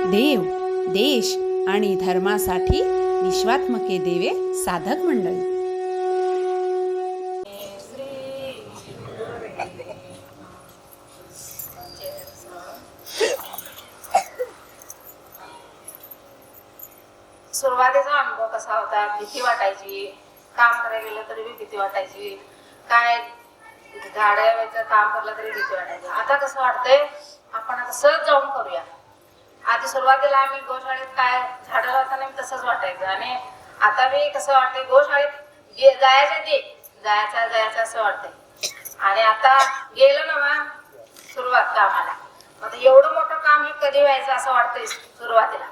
देव, देश आणि धर्मासाठी विश्वात्मके देवे साधक मंडळी. सुरुवातीचा अनुभव कसा होता? भीती वाटायची, काम करायला गेलं तरी भीती वाटायची, काय झाडाचं काम करलं तरी भीती वाटायची. आता कसं वाटतंय, आपण आता सहज जाऊन करूया. आधी सुरुवातीला आम्ही गोशाळेत काय झाडं लावताना तसंच वाटायचं, आणि आता मी कसं वाटतंय गोशाळेत जायचं असं वाटतंय. आणि आता गेलं ना मग सुरुवात कामाला, आता एवढं मोठं काम हे कधी व्हायचं असं वाटतंय सुरुवातीला.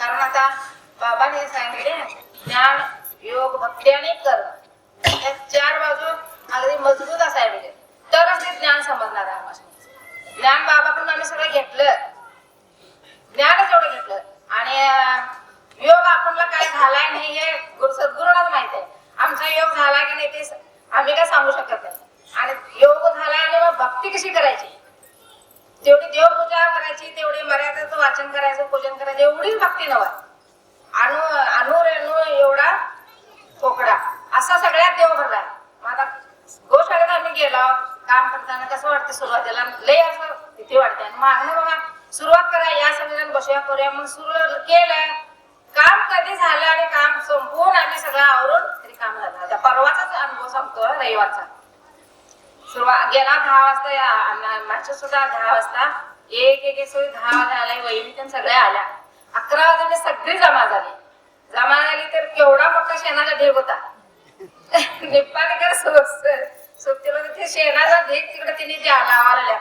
कारण आता बाबांनी सांगितले ज्ञान, योग, भक्ती आणि कर्म या चार बाजू अगदी मजबूत असायला पाहिजे, तरच ते ज्ञान समजणार आहे आम्हाला. ज्ञान बाबाकडून आम्ही सगळं घेतलं, ज्ञानच एवढं घेतलं, आणि योग आपल्याला काय झालाय नाही हे सद्गुरूलाच माहित आहे. आमचा योग झाला की नाही ते आम्ही काय सांगू शकत नाही. आणि योग झालाय आणि मग भक्ती कशी करायची, तेवढी देवपूजा करायची, तेवढी मर्यादेचं वाचन करायचं, पूजन करायचं, एवढीच भक्ती नव्हे. अणु रेणू एवढा पोकडा असा सगळ्यात देव भरलाय. मग आता गोशाळेत आम्ही गेलो, काम करताना कसं वाटतं सुरुवातीला लय असं भीती वाटते, आणि मागणं बघा सुरुवात करा, या सगळ्यांना बसूया करूया, मग सुरू केलं. काम कधी झालं आणि काम संपवून आम्ही सगळं आवरून तरी काम झालं. आता परवाचाच अनुभव सांगतो, रविवारचा. सुरुवात गेला 10 वाजता, माझ्या सुद्धा 10 वाजता एक सोयी 10 वाजता आलाय, वहिनी पण सगळ्या आल्या. 11 वाजता सगळी जमा झाली तर केवढा मोठा शेणाचा ढीग होता. निप्पाणीकर सोबतीला ते शेणाचा ढीग तिकडे तिने लावायला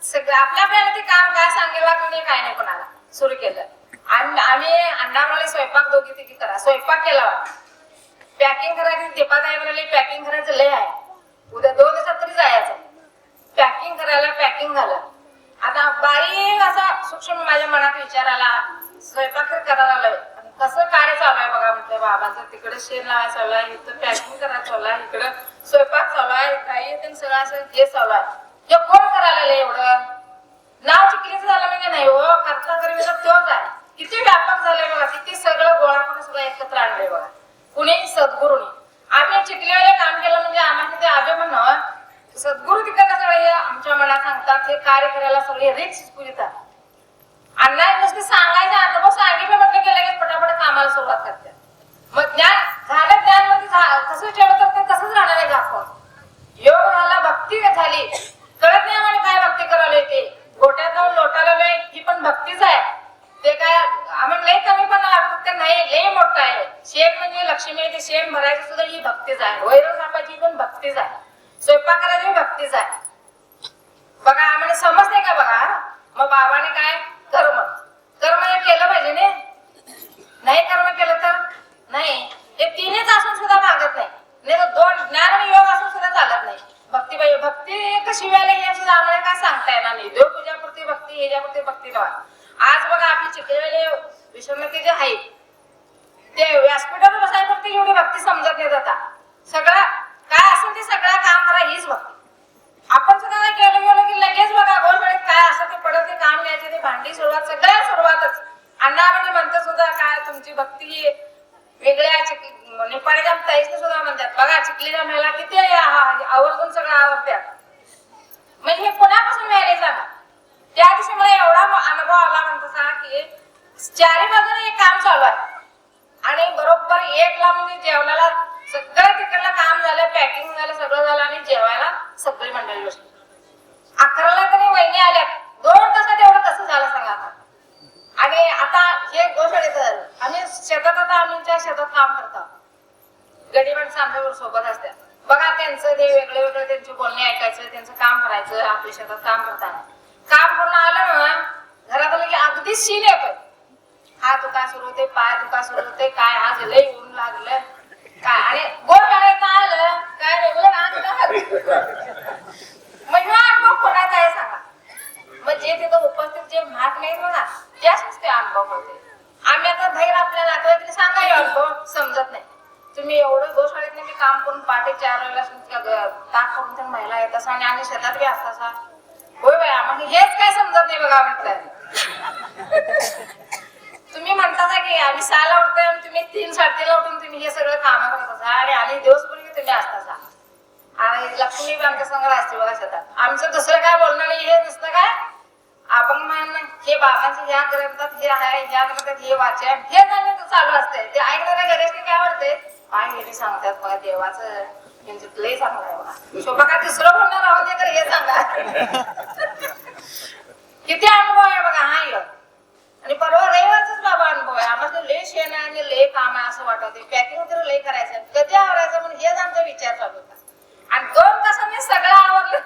सगळं आपल्या आपल्याला ते काम काय सांगेल काय नाही कोणाला सुरू केलं. आणि आम्ही अण्णामुळे स्वयंपाक दोघी तिघी करा, स्वयंपाक केला, पॅकिंग करायची. दीपाताई म्हणाले पॅकिंग करायचं लय आहे, उद्या 2 दिवसात तरी जायचं. पॅकिंग करायला पॅकिंग झालं. आता बारीक असा सूक्ष्म माझ्या मनात विचार आला, स्वयंपाक करायला आलोय, कसं कार्य चालू आहे बघा म्हटलं. बाबांचं तिकडे शेण लावायला चालू आहे, इथं पॅकिंग करायला चालू आहे, इकडं स्वयंपाक चालू आहे, काही सगळं असं हे चालू आहे. हे कोण करायला एवढं? नाव चिखलीचं झालं म्हणजे नाही हो, करता करता तोच आहे. किती व्यापक झालंय बघा, किती सगळं गोळा करून सगळं एकत्र आणलंय बघा, कुणी सद्गुरूने. आम्ही चिखलीवाले काम केलं म्हणजे आम्हाला ते अभिमान, सद्गुरू तिकडनं सगळे आमच्या मनात सांगतात, हे कार्य करायला सगळे रिक्स पुरतात. अण्णा नुसते सांगायचे, अनुभव सांगितलं म्हटलं की लगेच पटापट कामाला सुरुवात करतात. मग ज्ञान झालं, ज्ञान मध्ये कसं ठेवलं तर ते तसंच राहणार आहे. दाखवून योग झाला, भक्ती झाली, कळत नाही आम्हाला काय भक्ती करायला. ते गोट्यात जाऊन लोटाला ही पण भक्तीच आहे. ते काय आम्हाला लय कमी पण वाटत ते नाही, लय मोठं आहे. शेण म्हणजे लक्ष्मी, ते शेण भरायचं सुद्धा ही भक्तीच आहे. वैरण कापायची पण भक्तीच आहे, स्वयंपाक करायची भक्तीच आहे. बघा आम्हाला समजते का बघा. मग बाबाने काय कर्म हे केलं पाहिजे नाही कर्म केलं तर नाही. हे तिन्हीच असून सुद्धा भागत नाही, तर 2 ज्ञान आणि योग असून सुद्धा चालत नाही. भक्ती पाहिजे. भक्ती कशी व्हायला हे सुद्धा आम्हाला काय सांगता येणार नाही. देवपूजापुरती भक्ती, ह्याच्यापुरती भक्ती नव्हा. आज बघा आपली चिखलीवाले विश्वमती जे आहे ते व्यासपीठावर बसायपुरती एवढी भक्ती समजत नाही. आता सगळं काय असेल ते सगळं काम करा हीच भक्ती. आपण सुद्धा गेलो की लगेच बघा गोलवेळेत काय असं ते पडत, ते काम घ्यायचे, ते भांडी सुरुवात, सगळ्या सुरुवातच. अण्णा म्हणजे म्हणतात सुद्धा काय तुमची भक्ती वेगळ्या. निपाणीच्या ताईसने सुद्धा म्हणतात बघा चिखलीच्या मेला किती आवर्जून सगळं आवडतात. म्हणजे हे कोणापासून मिळाले सांगा. त्या दिवशी मला एवढा अनुभव आला म्हणता की 4 बाजूने हे काम चालू आहे, आणि बरोबर 1ला म्हणजे जेवणाला सगळं तिकडलं काम झालं, पॅकिंग झालं, सगळं झालं, आणि जेवायला सगळी मंडळी बसली. 11ला तरी वहिनी आल्या. 2 तासात एवढं कसं झालं सांगा आता. आणि आता हे गोशाळेत झालं. आम्ही शेतात, आता आमच्या शेतात काम करतो, गडी माणसं आमच्याबरोबर सोबत असतात. बघा त्यांचं ते वेगळं त्यांची बोलणी ऐकायचं, त्यांचं काम करायचं. आपल्या शेतात काम करताना काम करून आलं ना घरात आलं की अगदी शीन येतोय. हात दुखा सुरू होते, पाय दुखा सुरू होते, काय आज लय ऊन लागलं काय. आणि गोशाळेत आलं काय रेग्युलर मग अनुभव कोणाचा आहे सांगा. मग जे तिथं उपस्थित जे महाग नाही बघा त्याच ते अनुभव होते. आम्ही आता बाहेर आपल्या नातेवाईकांना सांगा अनुभव समजत नाही. तुम्ही एवढं गोशाळेत नाही काम करून पहाटे 4 वाजता ताक करून महिला येत असा, आणि शेतात बी असता. होय बाय आम्हाला हेच काय समजत नाही बघा म्हटलं. आमचं दुसरं काय बोलणं नाही, हे नुसतं काय अभंग हे बाबांचे ह्या ग्रंथात हे आहे, ह्या ग्रंथात हे वाचन, हे झालं चालू असते. ते ऐकणाऱ्या घराशी काय वाटते, काय हे सांगतात बघा देवाचं म्हणजे लय चांगलं आहे बघा. शोभा काय दुसरं बोलणार आहोत तर हे सांगा. किती अनुभव आहे बघा हा योग. आणि परवा रविवारचाच बाबा अनुभव आहे. आम्हाला लय शेण आहे आणि लय काम आहे असं वाटत. पॅकिंग वगैरे लय करायचं, कधी आवरायचं म्हणून हेच आमचा विचार चालू होता. आणि 2 तासांनी सगळं आवरलं.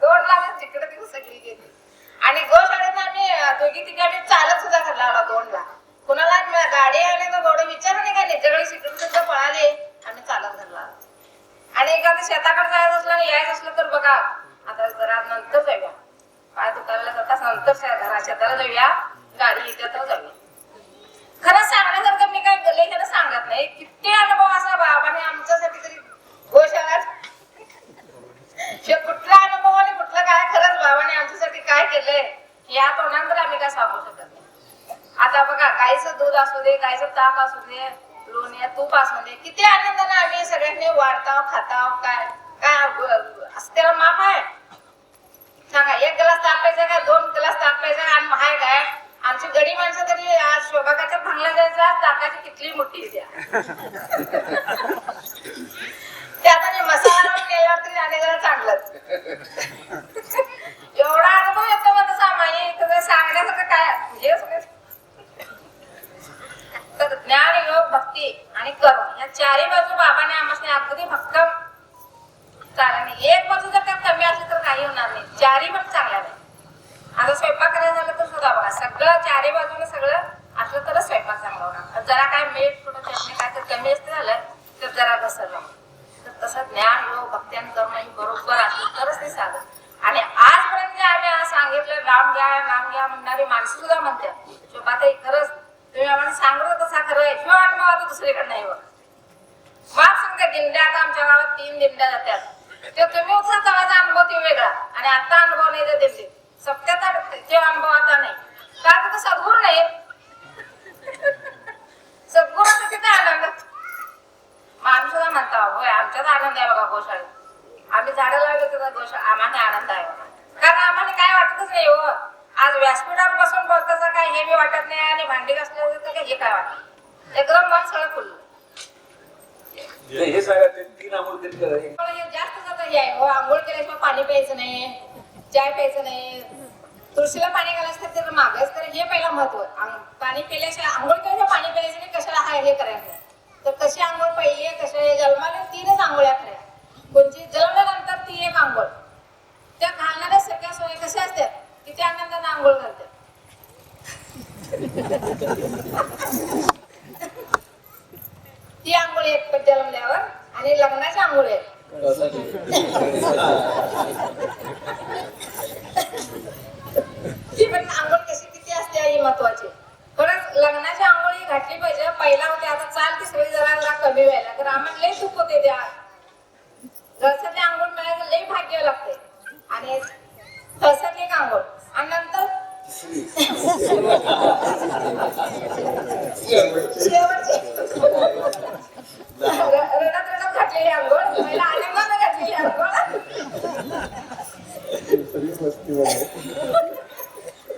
2 ला तिकडे तिकडे सगळी गेली. आणि गोशाळेत आम्ही दोघी तिघी चालत सुद्धा घरला आला 2 ला. कुणाला गाडी आली तर थोडं विचार नाही काय नाही, सगळी शिकून सुद्धा पळाले आम्ही चालत घरला आलो. आणि एखादं शेताकडे जायचं असलं आणि यायचं असलं तर बघा आता जरा नंतर जाऊया, पाय दुखायला जाताच नंतर घरा शेताला जाऊया, गाडी येते तर जाऊया. खरं सांगण्यासारखं मी काय गले त्याला सांगत नाही. किती अनुभव असा बाबाने आमच्यासाठी तरी गोशाळा कुठला अनुभव आणि कुठलं काय, खरंच बाबाने आमच्यासाठी काय केलंय या तोंडानंतर आम्ही काय सांगू शकत नाही. आता बघा गाईचं दूध असू दे, गाईचं ताक असू दे, लोणी तूप असू दे, किती आनंदाने आम्ही सगळ्यांनी वाढताव खाताव. काय काय त्याला माप आहे सांगा. 1 ग्लास ताक प्यायचा काय, 2 ग्लास ताक प्यायचा आणि महाय काय. आमची गडी माणसं तरी आज शोभाकाच्या भांगला जायचा, ताकाची कितली मोठी द्या त्यात मसाला लावून गेल्यावर तरी आणि जरा चांगलंच. एवढा अनुभव येतो मग तसा माही सांगण्यासारखं काय हे सगळं. तर ज्ञान, योग, भक्ती आणि कर्म या चारही बाजू बाबाने आम्हाला अगदी भक्कम चालणे. एक बाजू जर त्यात कमी असली तर काही होणार नाही, चारही पण चांगल्या नाही. आता स्वयंपाक करायला झालं तर सुद्धा बघा सगळं चारही बाजूने सगळं असलं तरच स्वयंपाक चांगला होणार. जरा काय मीठ थोडं चटणी काय तर कमी असते झालं तर जरा घसरलं. तर तसं ज्ञान, योग, भक्ती आणि कर्म ही बरोबर असली तरच ते साधन. आणि आजपर्यंत जे आम्ही सांगितलं नाम घ्या म्हणणारी माणसं सुद्धा म्हणतात शोभाताई खरंच तुम्ही आम्हाला सांगत तसा खरं आहे. ह्यो अनुभव आता दुसरीकडे नाही बघ. माप सांगते दिंड्या, आता आमच्या गावात 3 दिंड्या जातात. ते तुम्ही उत्साह तवाचा अनुभव तो वेगळा आणि आता अनुभव नाही त्या दिंडीत. सप्त्याचा ते अनुभव आता नाही. का तर सद्गुरू नाही. सद्गुरूचा किती आनंद. मग आम्ही सुद्धा म्हणतो होय आमच्यात आनंद आहे बघा गोशाळेत. आम्ही झाडं लावले तर गोशाळा आम्हाला आनंद आहे बघा. कारण आम्हाला काय वाटतच नाही हो. आज व्यासपीठावर बसून बोलताचा काय हे बी वाटत नाही आणि भांडी घासल्याचं तर हे काय वाटत. एकदम मन सगळं खुललं. हे सांगा ते 3 आंघोळ कधी करायचे. जास्त जातं हे आहे हो. आंघोळ केल्याशिवाय पाणी प्यायचं नाही, चाय प्यायचं नाही, तुळशीला पाणी घालायचं तर मागायचं. तर हे पहिला महत्व. पाणी पिल्याशिवाय आंघोळ केल्याशिवाय पाणी प्यायचं नाही. कशाला हा हे करायचं नाही. तर कशी आंघोळ पहिली आहे कशा जन्माला 3च आंघोळ्या खऱ्या. कोणची जन्मल्यानंतर ती एक आंघोळ. त्या घालणाऱ्या सगळ्या सोयी कशा असतात किती आनंदाने आंघोळ घालतात. ती आंघोळ एक जन्मल्यावर आणि लग्नाची आंघोळ आहे. ती पण आंघोळ कशी किती असते ही महत्वाची. खरंच लग्नाची आंघोळी घातली पाहिजे. पहिला होते आता चाल ती सगळी जरा कमी व्हायला तर आम्हाला लय सुख होते. त्या घरसाठी आंघोळ मिळायचं लय भाग्य लागते. आणि तसं एक आंघोळ आणि नंतर शेवटची रडत रडत घातलेली आंघोळ. पहिला आनंदाने घातलेली आंघोळ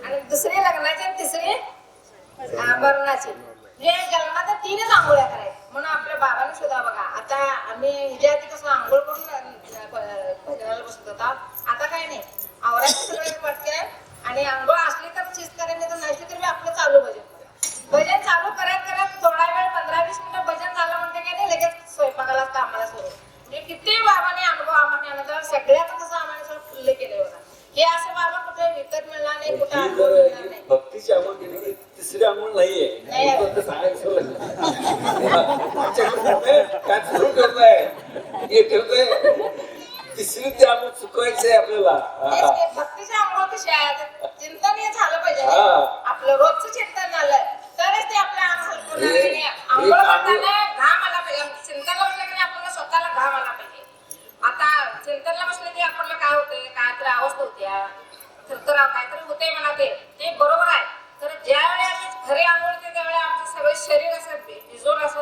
आणि दुसरी लग्नाची आणि तिसरी मरणाची. म्हणजे जन्मात 3च आंघोळ्या करायच्या. म्हणून आपल्या बाबांनी सुद्धा बघा आता आम्ही ह्याच्या आधी कसं आंघोळ करून भजनाला बसत होता. आता काय नाही आवरायचं सगळं पटके आणि आंघोळ असली तर चीज करायला तर नसली तरी आपलं चालू भजन चालू करत थोडा वेळ 15-20 मिनिटं भजन झालं म्हणते काय नाही लगेच स्वयंपाकाला कामाला सुरू. म्हणजे किती बाबाने अनुभव आम्हाला आनंद सगळ्यात कसं आम्हाला सगळं खुल्ले केले होता. हे असं बाबा कुठे विकत मिळणार नाही, कुठे अनुभव मिळणार नाही. भक्तीची आंघोळ केली की तिसरी आंघोळ नाहीये. काय सुरू करताय हे ठेवतोय तिसरी ती आंघोळ चुकवायचंय आपल्याला. भक्तीची आंघोळ कशी आहे चिंतन हे झालं पाहिजे. आपलं रोजचं चिंतन झालं तरच ते आपल्या आंघोळ करताना घाम आला पाहिजे. चिंतनला बसलं की आपल्याला स्वतःला घाम आला पाहिजे. आता चिंतनला बसलं की आपल्याला काय होतंय काहीतरी अवस्था होत्या थरथरा काहीतरी होते म्हणा. ते बरोबर आहे. तर ज्यावेळी आम्ही खरी आंघोळ त्यावेळी आमचं सगळं शरीर असं भिजून असं